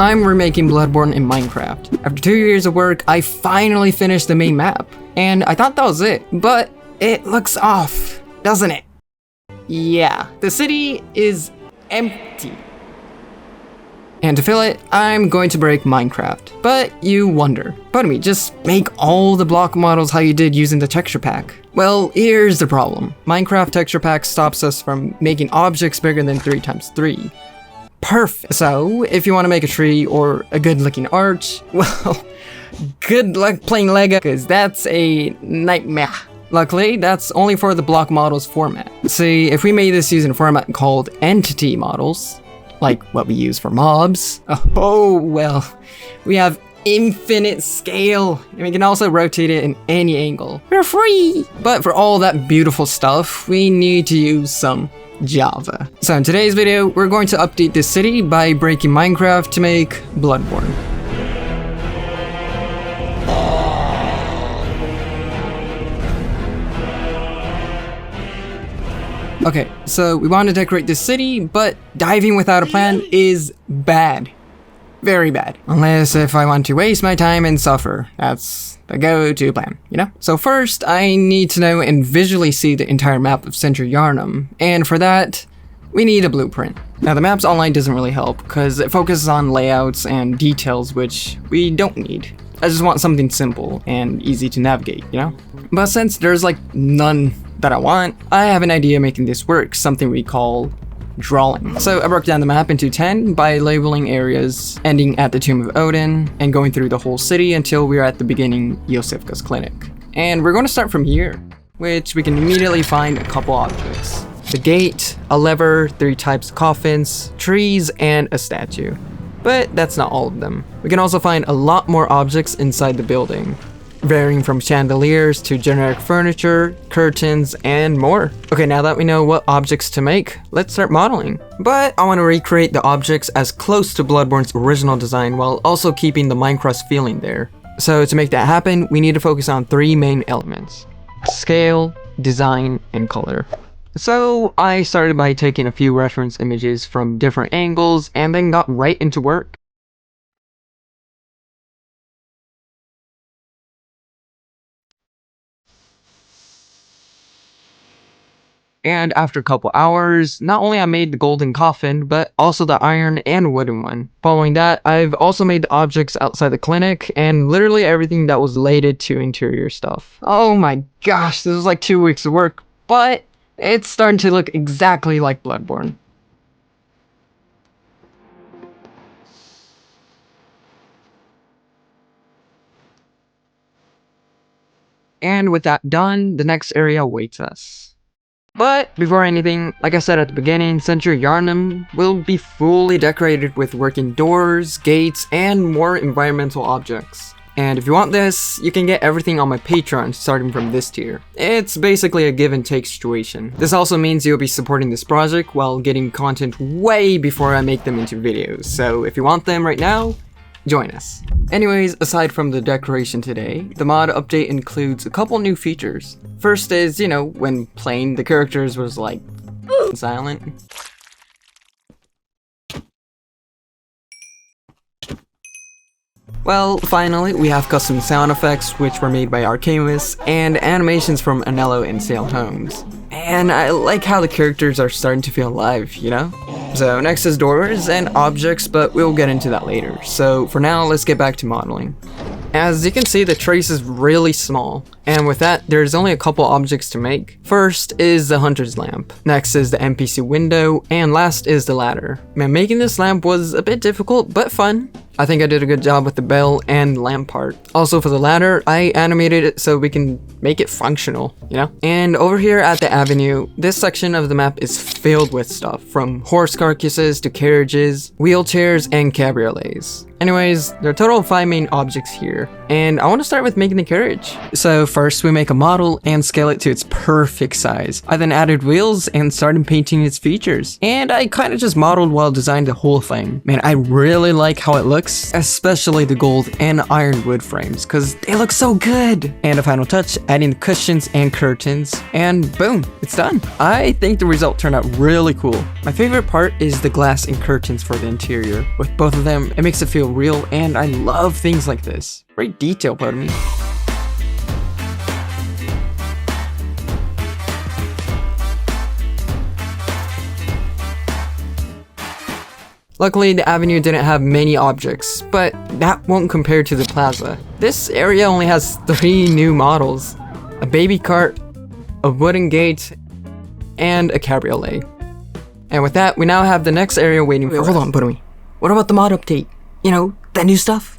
I'm remaking Bloodborne in Minecraft. After 2 years of work, I finally finished the main map, and I thought that was it, but it looks off, doesn't it? Yeah, the city is empty. And to fill it, I'm going to break Minecraft. But you wonder, Potomy, just make all the block models how you did using the texture pack. Well, here's the problem. Minecraft texture pack stops us from making objects bigger than 3 times 3. Perfect. So, if you want to make a tree or a good looking arch, well, good luck playing Lego, because that's a nightmare. Luckily, that's only for the block models format. See, if we made this using a format called entity models, like what we use for mobs, oh well, we have infinite scale, and we can also rotate it in any angle. We're free! But for all that beautiful stuff, we need to use some Java. So in today's video, we're going to update this city by breaking Minecraft to make Bloodborne. Okay, so we want to decorate this city, but diving without a plan is bad. Very bad. Unless if I want to waste my time and suffer. That's the go-to plan, you know? So first, I need to know and visually see the entire map of Central Yarnum, and for that, we need a blueprint. Now the maps online doesn't really help, because it focuses on layouts and details which we don't need. I just want something simple and easy to navigate, you know? But since there's like none that I want, I have an idea making this work, something we call drawing. So I broke down the map into 10 by labeling areas, ending at the Tomb of Odin, and going through the whole city until we're at the beginning Yosifka's clinic. And we're going to start from here, which we can immediately find a couple objects. The gate, a lever, 3 types of coffins, trees, and a statue. But that's not all of them. We can also find a lot more objects inside the building, varying from chandeliers to generic furniture, curtains, and more. Okay, now that we know what objects to make, let's start modeling. But I want to recreate the objects as close to Bloodborne's original design while also keeping the Minecraft feeling there. So to make that happen, we need to focus on 3 main elements: scale, design, and color. So I started by taking a few reference images from different angles and then got right into work. And after a couple hours, not only I made the golden coffin, but also the iron and wooden one. Following that, I've also made the objects outside the clinic and literally everything that was related to interior stuff. Oh my gosh, this was like 2 weeks of work, but it's starting to look exactly like Bloodborne. And with that done, the next area awaits us. But before anything, like I said at the beginning, Central Yarnum will be fully decorated with working doors, gates, and more environmental objects. And if you want this, you can get everything on my Patreon starting from this tier. It's basically a give and take situation. This also means you'll be supporting this project while getting content way before I make them into videos. So if you want them right now, join us. Anyways, aside from the decoration today, the mod update includes a couple new features. First is, you know, when playing, the characters was like silent. Well, finally, we have custom sound effects which were made by Arcamus, and animations from Anello and Sale Holmes. And I like how the characters are starting to feel alive, you know? So next is doors and objects, but we'll get into that later. So for now, let's get back to modeling. As you can see, the trace is really small, and with that, there's only a couple objects to make. First is the hunter's lamp, next is the NPC window, and last is the ladder. Man, making this lamp was a bit difficult, but fun. I think I did a good job with the bell and lamp part. Also for the ladder, I animated it so we can make it functional, you know? And over here at the avenue, this section of the map is filled with stuff, from horse carcasses to carriages, wheelchairs, and cabriolets. Anyways, there are a total of 5 main objects here, and I want to start with making the carriage. So first we make a model and scale it to its perfect size. I then added wheels and started painting its features. And I kind of just modeled while designed the whole thing. Man, I really like how it looks, especially the gold and iron wood frames, because they look so good. And a final touch, adding the cushions and curtains, and boom, it's done. I think the result turned out really cool. My favorite part is the glass and curtains for the interior. With both of them, it makes it feel real, and I love things like this. Great detail, Potomy. Luckily, the avenue didn't have many objects, but that won't compare to the plaza. This area only has 3 new models: a baby cart, a wooden gate, and a cabriolet. And with that, we now have the next area waiting for us. Hold on, Potomy. What about the mod update? You know, that new stuff?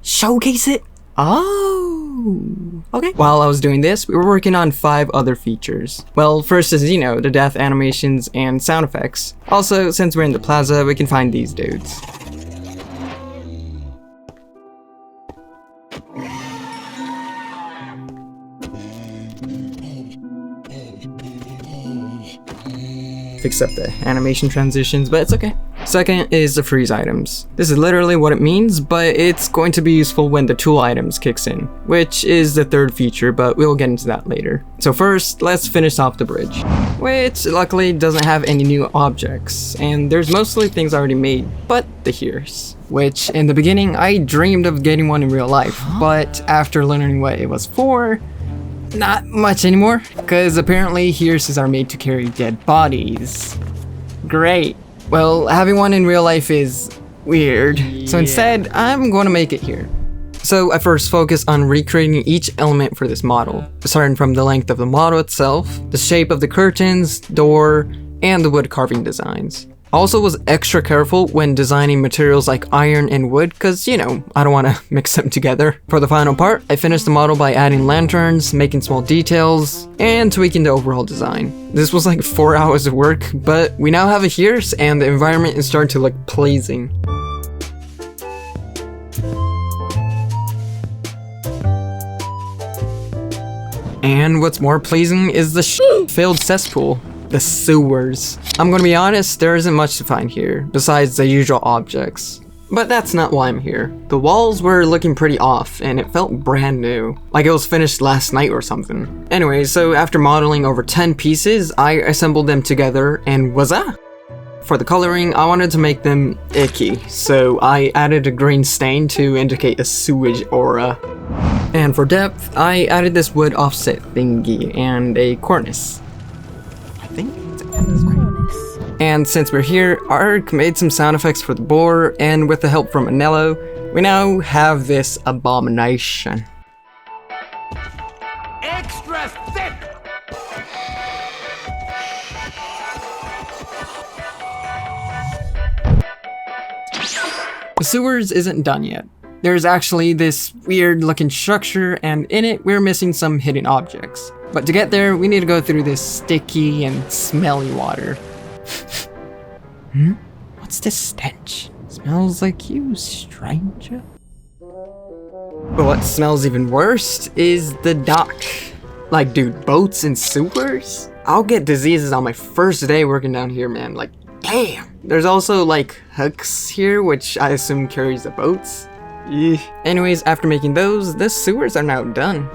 Showcase it? Oh, okay. While I was doing this, we were working on 5 other features. Well, first is, you know, the death animations and sound effects. Also, since we're in the plaza, we can find these dudes. Fix up the animation transitions, but it's okay. Second is the freeze items. This is literally what it means, but it's going to be useful when the tool items kicks in, which is the 3rd feature, but we'll get into that later. So first, let's finish off the bridge, which luckily doesn't have any new objects, and there's mostly things already made, but the hearse, which in the beginning I dreamed of getting one in real life, but after learning what it was for, not much anymore, because apparently hearses are made to carry dead bodies. Great. Well, having one in real life is weird, so instead, I'm going to make it here. So I first focused on recreating each element for this model, starting from the length of the model itself, the shape of the curtains, door, and the wood carving designs. I also was extra careful when designing materials like iron and wood because, you know, I don't want to mix them together. For the final part, I finished the model by adding lanterns, making small details, and tweaking the overall design. This was like 4 hours of work, but we now have a hearse and the environment is starting to look pleasing. And what's more pleasing is the filled cesspool. The sewers. I'm gonna be honest, there isn't much to find here, besides the usual objects. But that's not why I'm here. The walls were looking pretty off, and it felt brand new. Like it was finished last night or something. Anyway, so after modeling over 10 pieces, I assembled them together, and voila! For the coloring, I wanted to make them icky, so I added a green stain to indicate a sewage aura. And for depth, I added this wood offset thingy and a cornice. And since we're here, Ark made some sound effects for the boar, and with the help from Anello, we now have this abomination. Extra thick! The sewers isn't done yet. There's actually this weird looking structure, and in it we're missing some hidden objects. But to get there, we need to go through this sticky and smelly water. What's this stench? Smells like you, stranger. But what smells even worse is the dock. Like, dude, boats and sewers? I'll get diseases on my first day working down here, man. Like, damn. There's also, like, hooks here, which I assume carries the boats. Eeh. Anyways, after making those, the sewers are now done.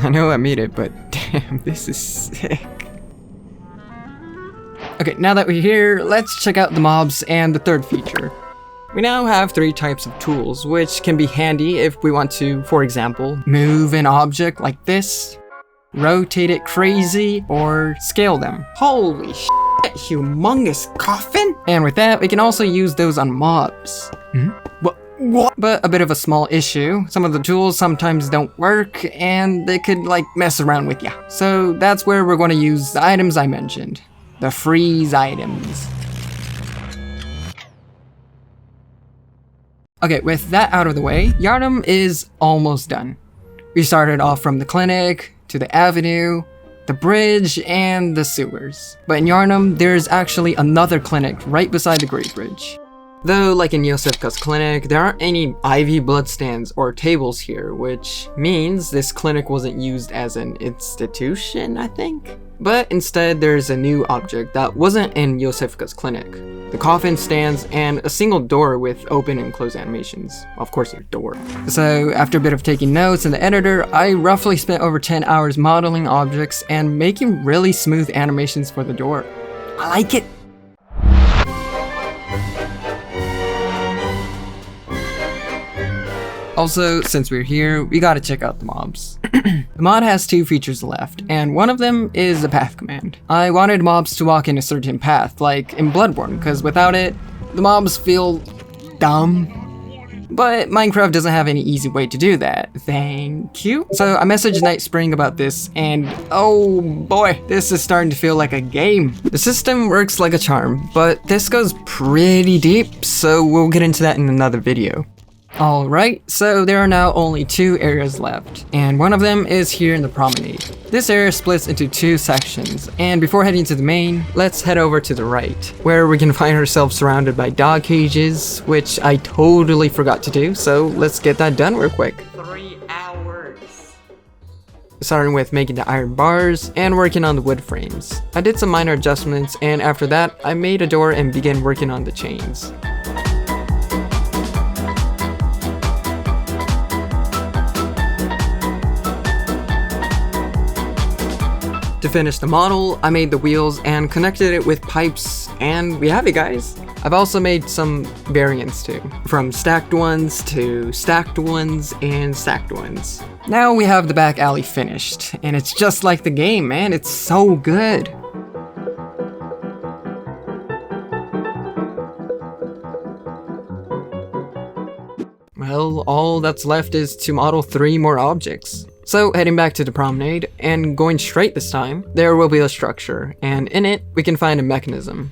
I know I made it, but damn, this is sick. Okay, now that we're here, let's check out the mobs and the 3rd feature. We now have 3 types of tools, which can be handy if we want to, for example, move an object like this, rotate it crazy, or scale them. Holy shit, humongous coffin! And with that, we can also use those on mobs. What? But a bit of a small issue. Some of the tools sometimes don't work, and they could, like, mess around with ya. So that's where we're going to use the items I mentioned. The freeze items. Okay, with that out of the way, Yharnam is almost done. We started off from the clinic, to the avenue, the bridge, and the sewers. But in Yharnam, there's actually another clinic right beside the Great Bridge. Though, like in Yosefka's clinic, there aren't any IV blood stands or tables here, which means this clinic wasn't used as an institution, I think? But instead, there's a new object that wasn't in Yosefka's clinic. The coffin stands and a single door with open and close animations. Of course, there's a door. So, after a bit of taking notes in the editor, I roughly spent over 10 hours modeling objects and making really smooth animations for the door. I like it! Also, since we're here, we gotta check out the mobs. The mod has two features left, and one of them is the path command. I wanted mobs to walk in a certain path, like in Bloodborne, because without it, the mobs feel dumb. But Minecraft doesn't have any easy way to do that. Thank you. So I messaged Night Spring about this, and oh boy, this is starting to feel like a game. The system works like a charm, but this goes pretty deep, so we'll get into that in another video. Alright, so there are now only two areas left, and one of them is here in the promenade. This area splits into two sections, and before heading to the main, let's head over to the right, where we can find ourselves surrounded by dog cages, which I totally forgot to do, so let's get that done real quick. 3 hours. Starting with making the iron bars and working on the wood frames. I did some minor adjustments, and after that, I made a door and began working on the chains. To finish the model, I made the wheels and connected it with pipes, and we have it, guys. I've also made some variants too, from stacked ones to stacked ones and stacked ones. Now we have the back alley finished, and it's just like the game, man. It's so good. Well, all that's left is to model 3 more objects. So, heading back to the promenade, and going straight this time, there will be a structure, and in it, we can find a mechanism.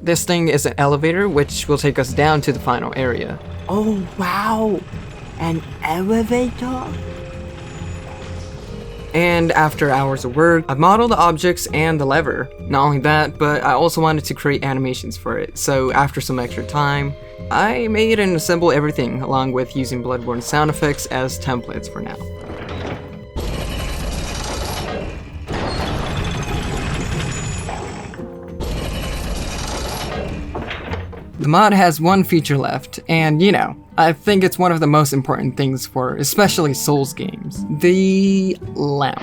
This thing is an elevator, which will take us down to the final area. Oh wow! An elevator? And after hours of work, I've modeled the objects and the lever. Not only that, but I also wanted to create animations for it, so after some extra time, I made and assembled everything, along with using Bloodborne sound effects as templates for now. The mod has one feature left, and you know, I think it's one of the most important things for especially Souls games. The lamp.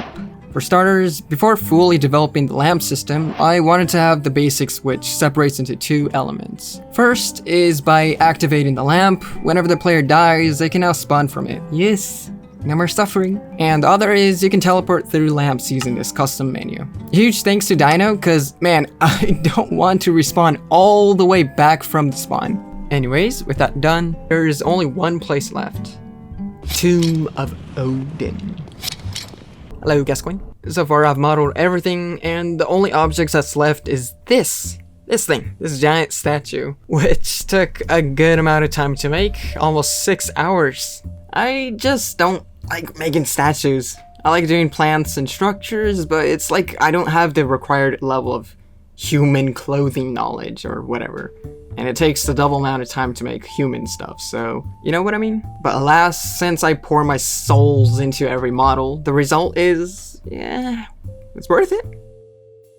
For starters, before fully developing the lamp system, I wanted to have the basics, which separates into 2 elements. First is by activating the lamp. Whenever the player dies, they can now spawn from it. Yes, no more suffering. And the other is you can teleport through lamps using this custom menu. Huge thanks to Dino, cause man, I don't want to respawn all the way back from the spawn. Anyways, with that done, there is only one place left. Tomb of Odin. Hello, Gascoigne. So far I've modeled everything, and the only objects that's left is this giant statue, which took a good amount of time to make, almost 6 hours. I just don't like making statues. I like doing plants and structures, but it's like I don't have the required level of human clothing knowledge or whatever. And it takes the double amount of time to make human stuff, so you know what I mean? But alas, since I pour my souls into every model, the result is, yeah, it's worth it.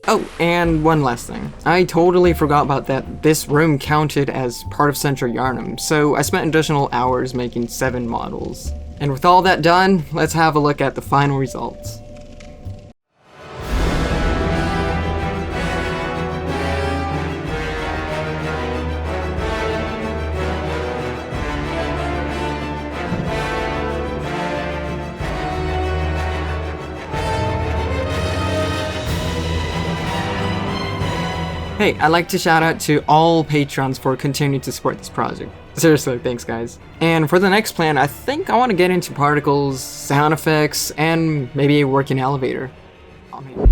Oh, and one last thing. I totally forgot about that this room counted as part of Central Yarnum, so I spent additional hours making 7 models. And with all that done, let's have a look at the final results. Hey, I'd like to shout out to all Patrons for continuing to support this project. Seriously, thanks guys. And for the next plan, I think I want to get into particles, sound effects, and maybe a working elevator. Oh, man.